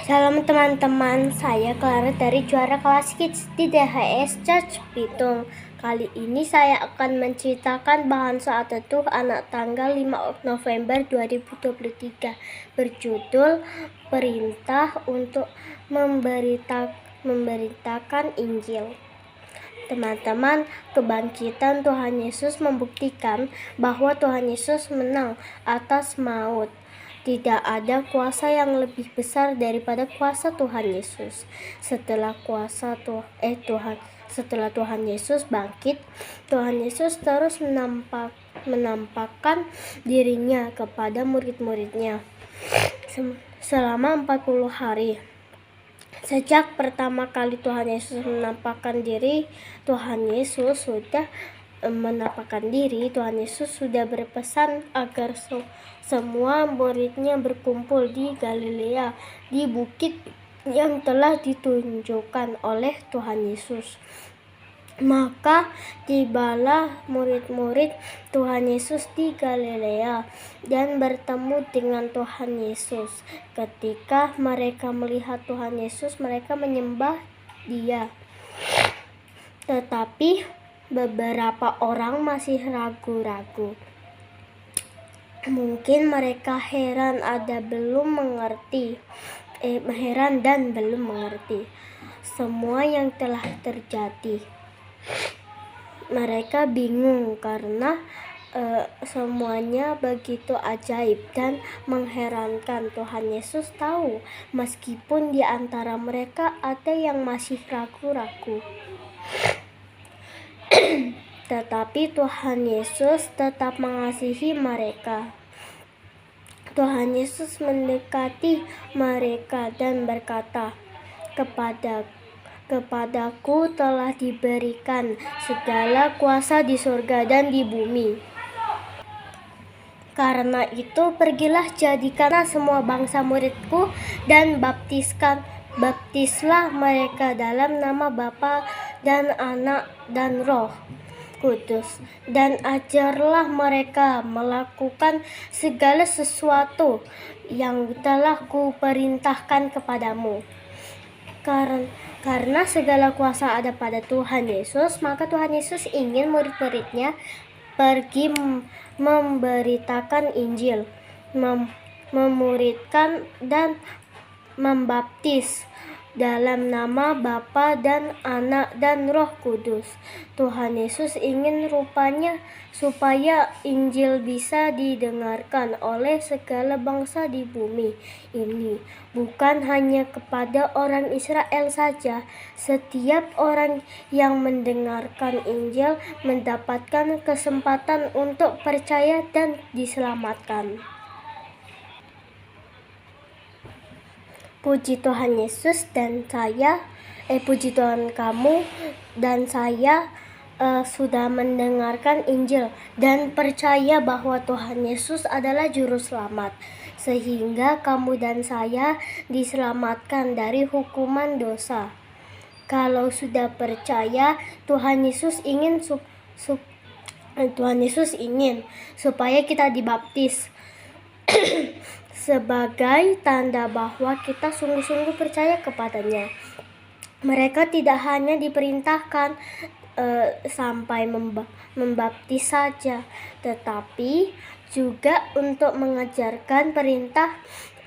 Salam teman-teman, saya Clara dari Juara Kelas Kids di DHS Church Bitung. Kali ini saya akan menceritakan bahan saat teduh anak tanggal 5 November 2023 berjudul Perintah untuk memberitakan Injil. Teman-teman, kebangkitan Tuhan Yesus membuktikan bahwa Tuhan Yesus menang atas maut. Tidak ada kuasa yang lebih besar daripada kuasa Tuhan Yesus. Setelah Tuhan Yesus bangkit, Tuhan Yesus terus menampakkan dirinya kepada murid-muridnya selama 40 hari. Sejak pertama kali Tuhan Yesus menampakkan diri, Tuhan Yesus sudah berpesan agar semua muridnya berkumpul di Galilea, di bukit yang telah ditunjukkan oleh Tuhan Yesus. Maka tibalah murid-murid Tuhan Yesus di Galilea dan bertemu dengan Tuhan Yesus. Ketika mereka melihat Tuhan Yesus, mereka menyembah Dia. Tetapi beberapa orang masih ragu-ragu. Mungkin mereka heran dan belum mengerti semua yang telah terjadi. Mereka bingung karena semuanya begitu ajaib dan mengherankan. Tuhan Yesus tahu meskipun di antara mereka ada yang masih ragu-ragu. Tetapi Tuhan Yesus tetap mengasihi mereka. Tuhan Yesus mendekati mereka dan berkata, Kepadaku telah diberikan segala kuasa di surga dan di bumi. Karena itu pergilah, jadikanlah semua bangsa muridku dan baptislah mereka dalam nama Bapa dan Anak dan Roh Kudus, dan ajarlah mereka melakukan segala sesuatu yang telah kuperintahkan kepadamu. Karena segala kuasa ada pada Tuhan Yesus, maka Tuhan Yesus ingin murid-muridnya pergi memberitakan Injil, memuridkan dan membaptis dalam nama Bapa dan Anak dan Roh Kudus. Tuhan Yesus ingin rupanya supaya Injil bisa didengarkan oleh segala bangsa di bumi ini, bukan hanya kepada orang Israel saja. Setiap orang yang mendengarkan Injil mendapatkan kesempatan untuk percaya dan diselamatkan. Puji Tuhan Yesus puji Tuhan, kamu dan saya sudah mendengarkan Injil dan percaya bahwa Tuhan Yesus adalah juru selamat, sehingga kamu dan saya diselamatkan dari hukuman dosa. Kalau sudah percaya, Tuhan Yesus ingin supaya kita dibaptis sebagai tanda bahwa kita sungguh-sungguh percaya kepadanya. Mereka tidak hanya diperintahkan sampai membaptis saja, tetapi juga untuk mengajarkan perintah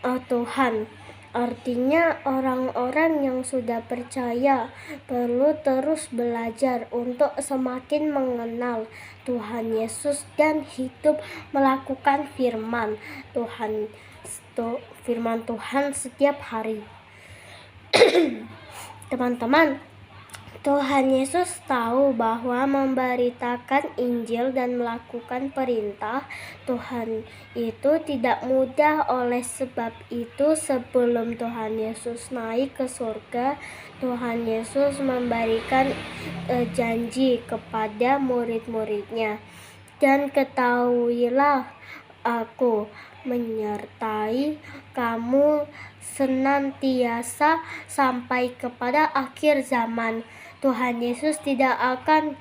Tuhan. Artinya orang-orang yang sudah percaya perlu terus belajar untuk semakin mengenal Tuhan Yesus dan hidup melakukan firman Tuhan setiap hari. Teman-teman, Tuhan Yesus tahu bahwa memberitakan Injil dan melakukan perintah Tuhan itu tidak mudah. Oleh sebab itu, sebelum Tuhan Yesus naik ke surga, Tuhan Yesus memberikan janji kepada murid-muridnya. Dan ketahuilah, Aku menyertai kamu senantiasa sampai kepada akhir zaman. Tuhan Yesus tidak akan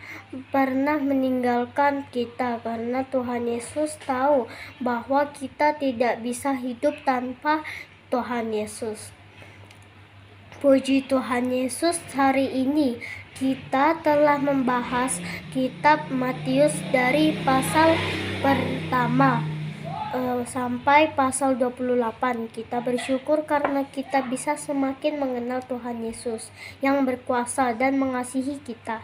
pernah meninggalkan kita, karena Tuhan Yesus tahu bahwa kita tidak bisa hidup tanpa Tuhan Yesus. Puji Tuhan Yesus, hari ini kita telah membahas kitab Matius dari pasal pertama sampai pasal 28. Kita bersyukur karena kita bisa semakin mengenal Tuhan Yesus yang berkuasa dan mengasihi kita.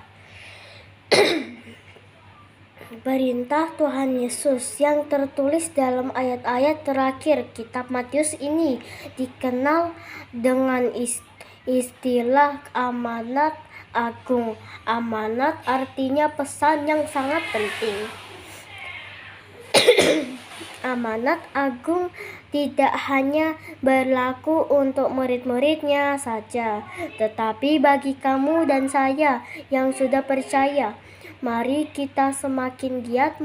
Perintah Tuhan Yesus yang tertulis dalam ayat-ayat terakhir kitab Matius ini dikenal dengan istilah amanat agung. Amanat artinya pesan yang sangat penting. Amanat agung tidak hanya berlaku untuk murid-muridnya saja, tetapi bagi kamu dan saya yang sudah percaya. Mari kita semakin giat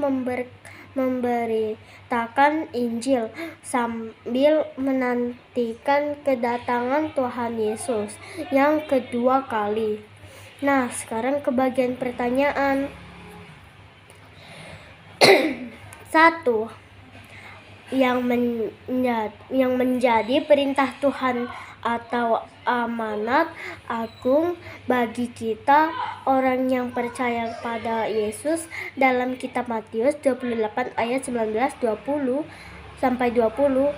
memberitakan Injil sambil menantikan kedatangan Tuhan Yesus yang kedua kali. Nah, sekarang ke bagian pertanyaan. 1. Yang menjadi perintah Tuhan atau amanat agung bagi kita orang yang percaya pada Yesus dalam kitab Matius 28 ayat 19-20 sampai 20.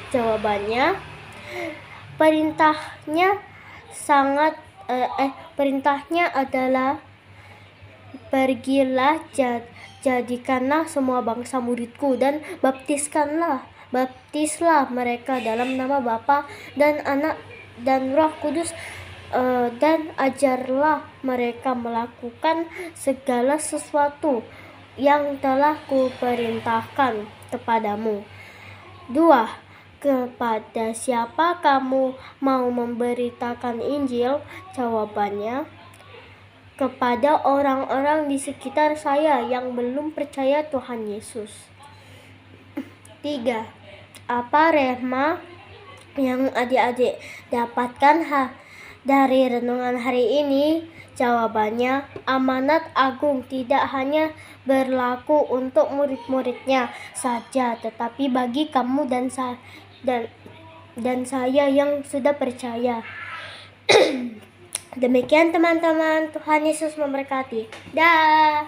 Jawabannya, perintahnya adalah pergilah, jadikanlah semua bangsa muridku dan baptislah mereka dalam nama Bapa dan Anak dan Roh Kudus, dan ajarlah mereka melakukan segala sesuatu yang telah kuperintahkan kepadamu. 2. Kepada siapa kamu mau memberitakan Injil? Jawabannya, kepada orang-orang di sekitar saya yang belum percaya Tuhan Yesus. 3. Apa rema yang adik-adik dapatkan dari renungan hari ini? Jawabannya, amanat agung tidak hanya berlaku untuk murid-muridnya saja, tetapi bagi kamu dan saya yang sudah percaya. Demikian teman-teman, Tuhan Yesus memberkati. Dah.